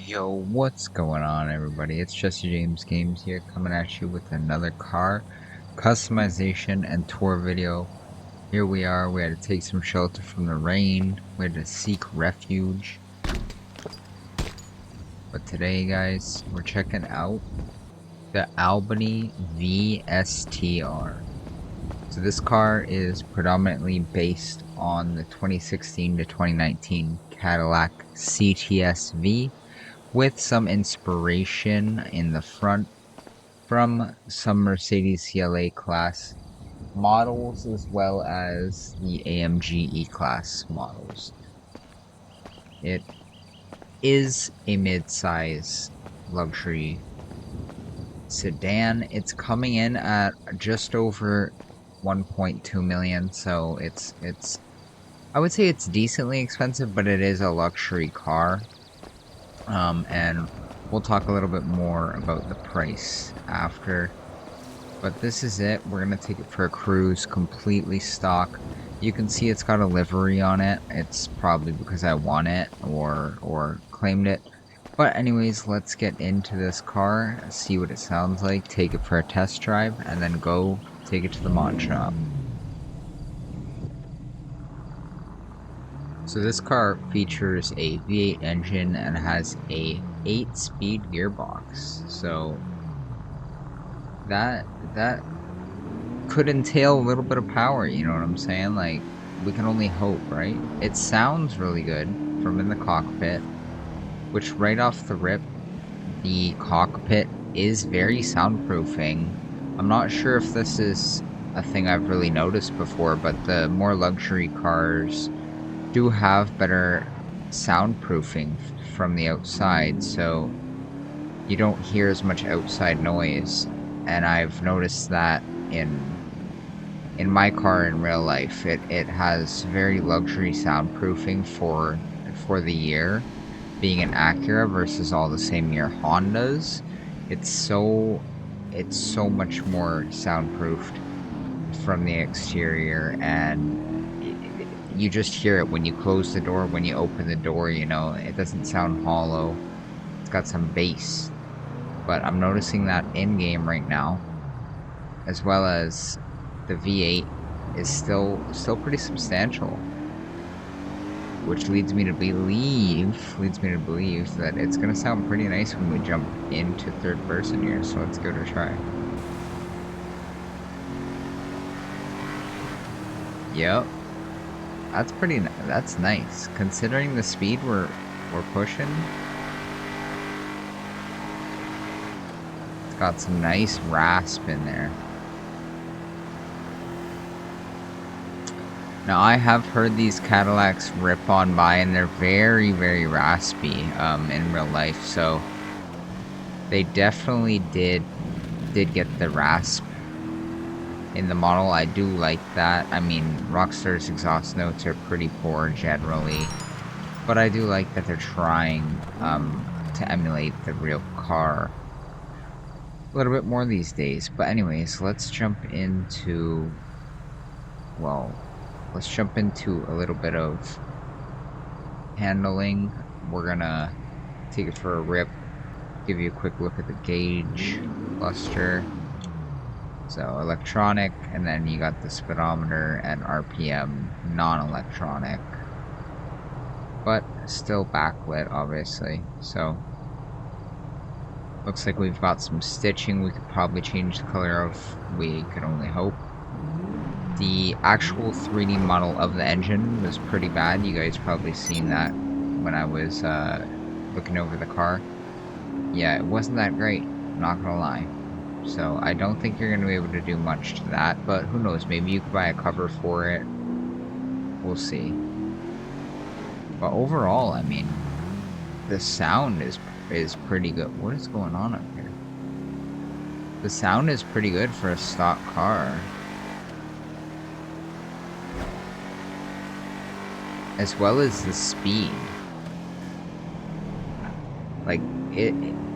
Yo, what's going on, everybody? It's Jesse James Games here, coming at you with another car customization and tour video. Here we are. We had to take some shelter from the rain. We had to seek refuge. But today, guys, we're checking out the Albany V-STR. So this car is predominantly based on the 2016 to 2019 Cadillac CTS-V, with some inspiration in the front from some Mercedes CLA class models, as well as the AMG E-Class models. It is a mid-size luxury sedan. It's coming in at just over 1.2 million, so it's I would say it's decently expensive, but it is a luxury car. And we'll talk a little bit more about the price after. But this is it. We're going to take it for a cruise, completely stock. You can see it's got a livery on it. It's probably because I won it or claimed it. But anyways, let's get into this car, see what it sounds like, take it for a test drive, and then go take it to the mod shop. So this car features a V8 engine and has a 8-speed gearbox. So that could entail a little bit of power, you know what I'm saying? Like, we can only hope, right? It sounds really good from in the cockpit, which right off the rip, the cockpit is very soundproofing. I'm not sure if this is a thing I've really noticed before, but the more luxury cars do have better soundproofing from the outside, so you don't hear as much outside noise. And I've noticed that in my car in real life, it has very luxury soundproofing for the year, being an Acura versus all the same year Hondas. It's so much more soundproofed from the exterior, and you just hear it when you close the door, when you open the door, you know, it doesn't sound hollow. It's got some bass. But I'm noticing that in-game right now, as well as the V8 is still pretty substantial, which leads me to believe that it's gonna sound pretty nice when we jump into third person here. So let's give it a try. Yep. That's nice. Considering the speed we're pushing, it's got some nice rasp in there. Now, I have heard these Cadillacs rip on by, and they're very, very raspy in real life, so they definitely did get the rasp in the model. I do like that. I mean, Rockstar's exhaust notes are pretty poor generally, but I do like that they're trying to emulate the real car a little bit more these days. But anyways, let's jump into, well, let's jump into a little bit of handling. We're gonna take it for a rip, give you a quick look at the gauge cluster. So electronic, and then you got the speedometer and RPM non-electronic, but still backlit, obviously. So looks like we've got some stitching we could probably change the color of. We could only hope. The actual 3D model of the engine was pretty bad. You guys probably seen that when I was looking over the car. Yeah, it wasn't that great, not gonna lie. So I don't think you're going to be able to do much to that, but who knows, maybe you could buy a cover for it. We'll see. But overall, I mean, the sound is pretty good. What is going on up here? The sound is pretty good for a stock car. As well as the speed. Like,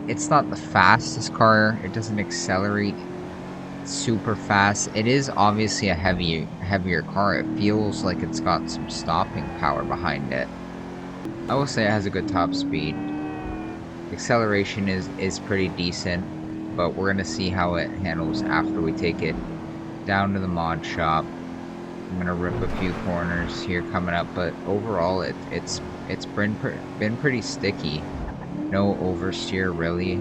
it's not the fastest car. It doesn't accelerate super fast. It is obviously a heavier car. It feels like it's got some stopping power behind it. I will say it has a good top speed. Acceleration is pretty decent, but we're gonna see how it handles after we take it down to the mod shop. I'm gonna rip a few corners here coming up, but overall it's been pretty sticky. No oversteer really.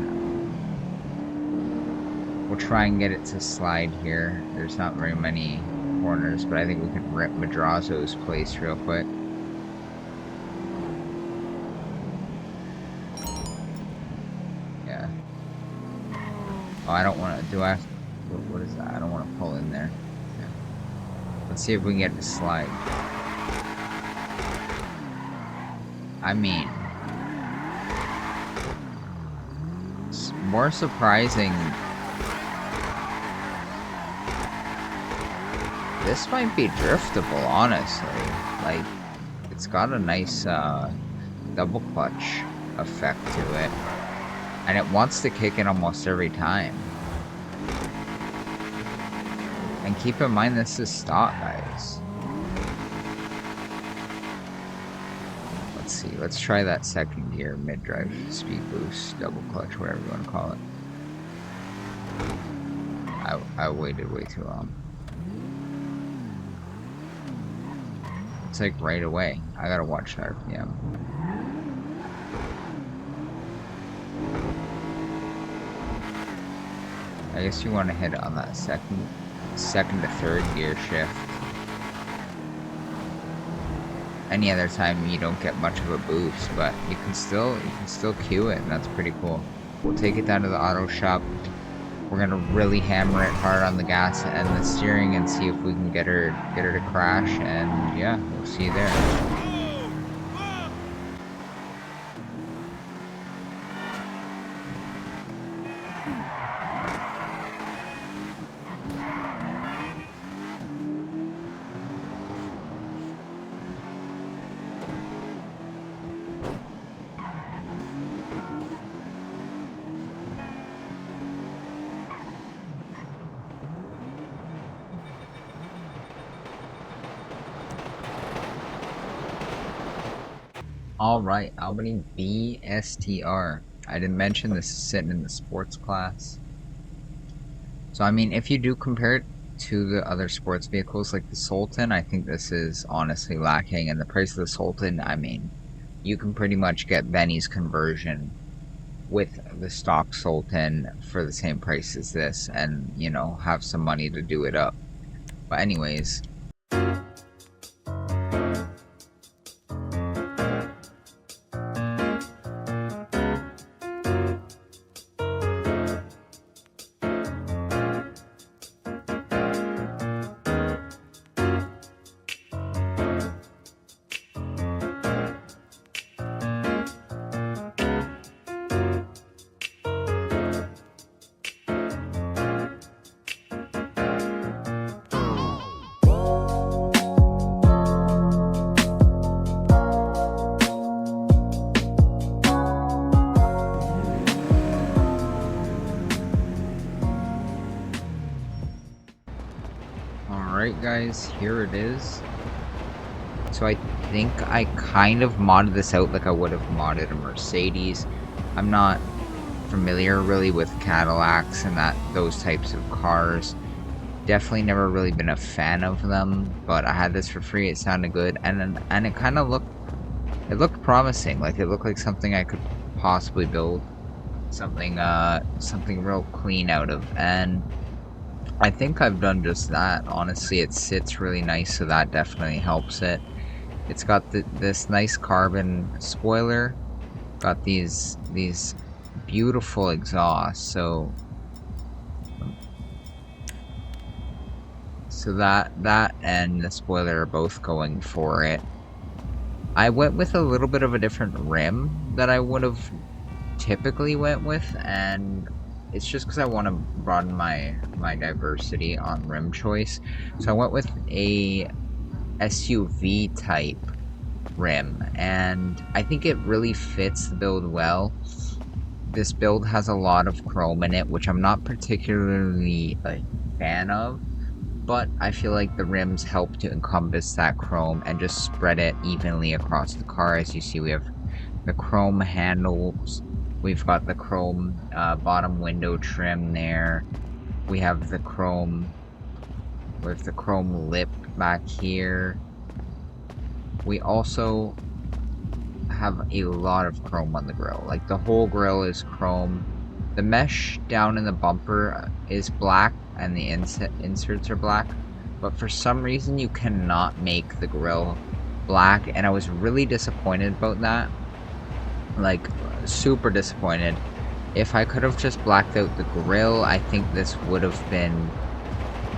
We'll try and get it to slide here. There's not very many corners, but I think we can rip Madrazo's place real quick. Yeah. Oh, I don't want to. Do I? What is that? I don't want to pull in there. Yeah. Let's see if we can get it to slide. I mean, it's more surprising. This might be driftable, honestly. Like, it's got a nice double clutch effect to it. And it wants to kick in almost every time. And keep in mind, this is stock, guys. Let's see. Let's try that second gear, mid-drive, speed boost, double clutch, whatever you want to call it. I waited way too long. It's like right away. I gotta watch the RPM. I guess you want to hit it on that second to third gear shift. Any other time you don't get much of a boost, but you can still cue it, and that's pretty cool. We'll take it down to the auto shop. We're gonna really hammer it hard on the gas and the steering and see if we can get her to crash, and yeah, we'll see you there. Alright, Albany V-STR. I didn't mention this is sitting in the sports class. So I mean, if you do compare it to the other sports vehicles like the Sultan, I think this is honestly lacking. And the price of the Sultan, I mean, you can pretty much get Benny's conversion with the stock Sultan for the same price as this, and you know, have some money to do it up. But anyways, alright guys, here it is. So I think I kind of modded this out like I would have modded a Mercedes. I'm not familiar really with Cadillacs and those types of cars. Definitely never really been a fan of them, but I had this for free. It sounded good, and it kind of looked promising. Like it looked like something I could possibly build something real clean out of, and I think I've done just that. Honestly, it sits really nice, so that definitely helps it. It's got this nice carbon spoiler, got these beautiful exhausts, so that and the spoiler are both going for it. I went with a little bit of a different rim that I would have typically went with, and it's just because I want to broaden my diversity on rim choice. So I went with a SUV type rim, and I think it really fits the build well. This build has a lot of chrome in it, which I'm not particularly a fan of, but I feel like the rims help to encompass that chrome and just spread it evenly across the car. As you see, we have the chrome handles We've got the chrome bottom window trim there. We have the chrome with the chrome lip back here. We also have a lot of chrome on the grille. Like, the whole grille is chrome. The mesh down in the bumper is black and the inserts are black, but for some reason you cannot make the grille black, and I was really disappointed about that. Like, super disappointed. If I could have just blacked out the grille, I think this would have been...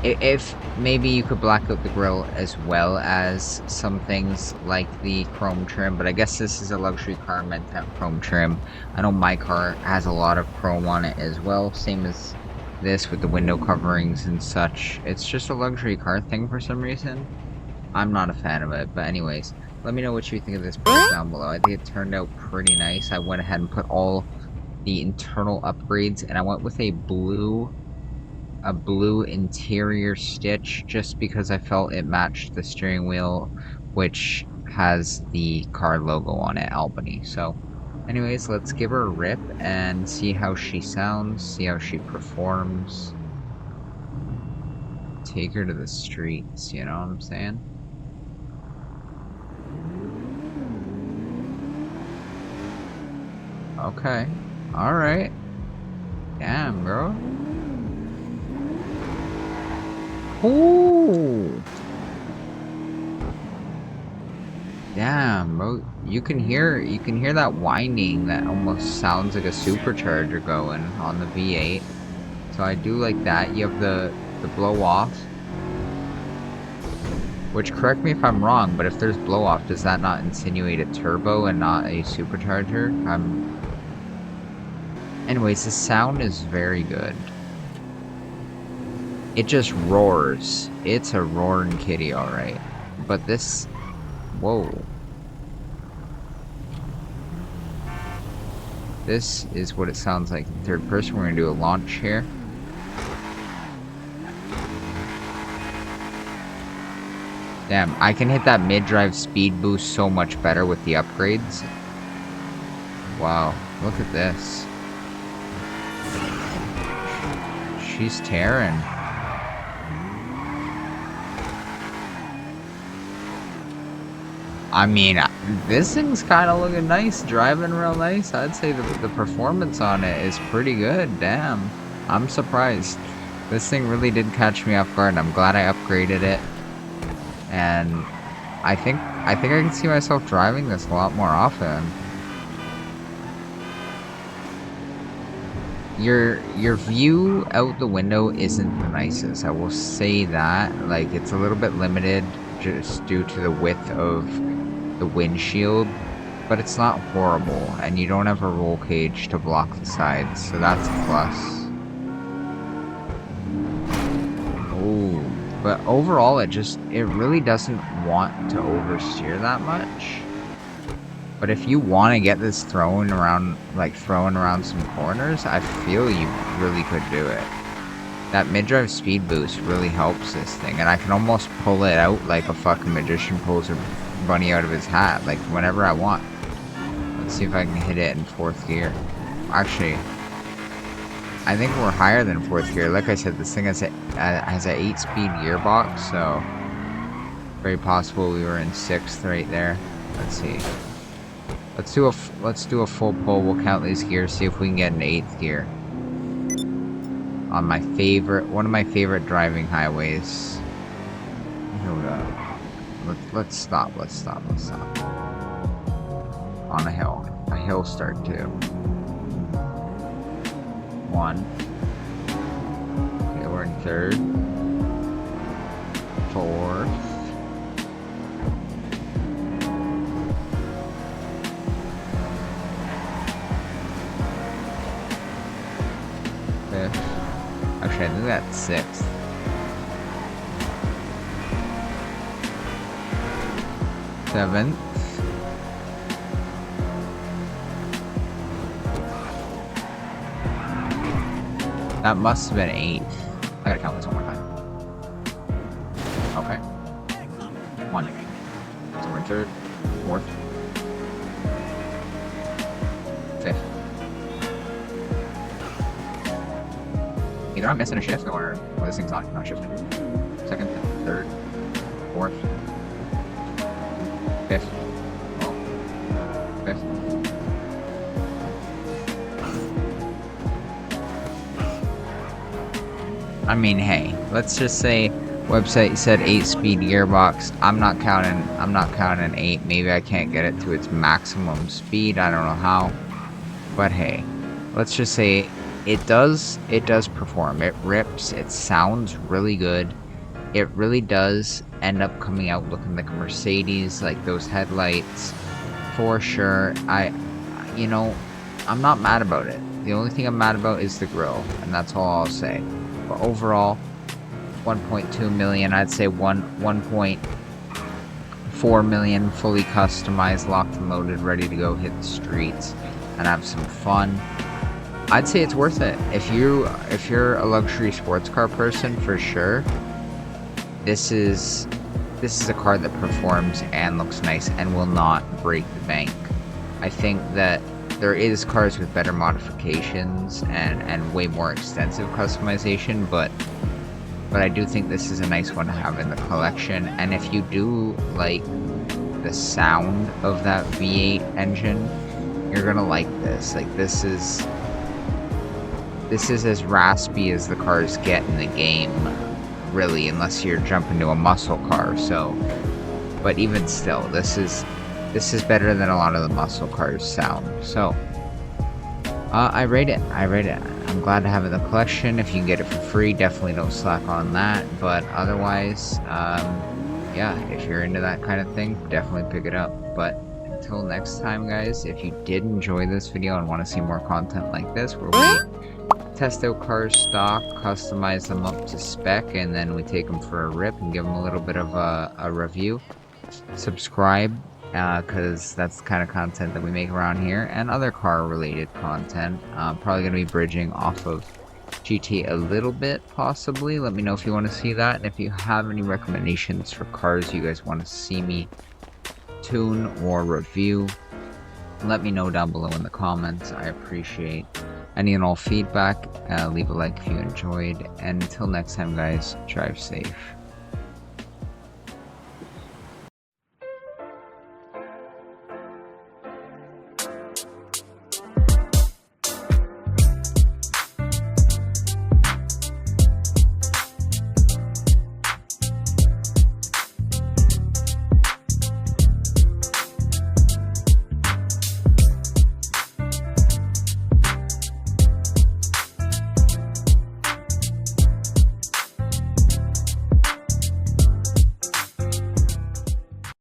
If maybe you could black out the grille as well as some things like the chrome trim, but I guess this is a luxury car meant to have chrome trim. I know my car has a lot of chrome on it as well, same as this with the window coverings and such. It's just a luxury car thing for some reason. I'm not a fan of it, but anyways, let me know what you think of this build down below. I think it turned out pretty nice. I went ahead and put all the internal upgrades, and I went with a blue interior stitch just because I felt it matched the steering wheel, which has the car logo on it, Albany. So anyways, let's give her a rip and see how she sounds, see how she performs. Take her to the streets, you know what I'm saying? Okay. Alright. Damn, bro. Ooh. Damn, bro. You can hear that whining that almost sounds like a supercharger going on the V8. So I do like that. You have the blow off. Which, correct me if I'm wrong, but if there's blow off, does that not insinuate a turbo and not a supercharger? Anyways, the sound is very good. It just roars. It's a roaring kitty, alright. But this... Whoa. This is what it sounds like in third person. We're going to do a launch here. Damn, I can hit that mid-drive speed boost so much better with the upgrades. Wow, look at this. She's tearing. I mean, this thing's kind of looking nice, driving real nice. I'd say the performance on it is pretty good. Damn, I'm surprised. This thing really did catch me off guard. I'm glad I upgraded it, and I think I can see myself driving this a lot more often. Your view out the window isn't the nicest, I will say that. Like, it's a little bit limited just due to the width of the windshield, but it's not horrible, and you don't have a roll cage to block the sides, so that's a plus. Ooh, but overall it really doesn't want to oversteer that much. But if you want to get this thrown around some corners, I feel you really could do it. That mid-drive speed boost really helps this thing, and I can almost pull it out like a fucking magician pulls a bunny out of his hat, like whenever I want. Let's see if I can hit it in 4th gear. Actually, I think we're higher than 4th gear. Like I said, this thing has a 8-speed gearbox, so very possible we were in 6th right there. Let's see. Let's do a full pull. We'll count these gears, see if we can get an 8th gear. On one of my favorite driving highways. Here we go. Let's stop. On a hill start too. 1. Okay, we're in 3rd. 4th. 5th. Actually, I think that's 6th. 7th. That must have been 8th. I gotta count this one more time. Okay. 1. So we're in 3rd, 4th, 5th. either I'm missing a shift or this thing's not shifting. Second, third, fourth, fifth, fifth. I mean, hey, let's just say website said 8-speed gearbox. I'm not counting 8. Maybe I can't get it to its maximum speed. I don't know how. But hey, let's just say it does perform. It rips. It sounds really good. It really does end up coming out looking like a Mercedes, like those headlights, for sure. You know, I'm not mad about it. The only thing I'm mad about is the grille, and that's all I'll say. But overall, 1.2 million, I'd say 1.4 million fully customized, locked and loaded, ready to go hit the streets and have some fun. I'd say it's worth it. If you're a luxury sports car person, for sure, this is a car that performs and looks nice and will not break the bank. I think that there is cars with better modifications and way more extensive customization, but I do think this is a nice one to have in the collection. And if you do like the sound of that V8 engine, you're gonna like this. Like this is as raspy as the cars get in the game, really, unless you're jumping to a muscle car. So, but even still, this is better than a lot of the muscle cars sound. So, I rate it. I'm glad to have it in the collection. If you can get it for free, definitely don't slack on that. But otherwise, yeah, if you're into that kind of thing, definitely pick it up. But until next time, guys, if you did enjoy this video and want to see more content like this, where we test out cars stock, customize them up to spec, and then we take them for a rip and give them a little bit of a review, subscribe, because that's the kind of content that we make around here, and other car related content. Probably going to be bridging off of GT a little bit, possibly. Let me know if you want to see that, and if you have any recommendations for cars you guys want to see me tune or review, let me know down below in the comments. I appreciate any and all feedback. Leave a like if you enjoyed, and until next time, guys, drive safe.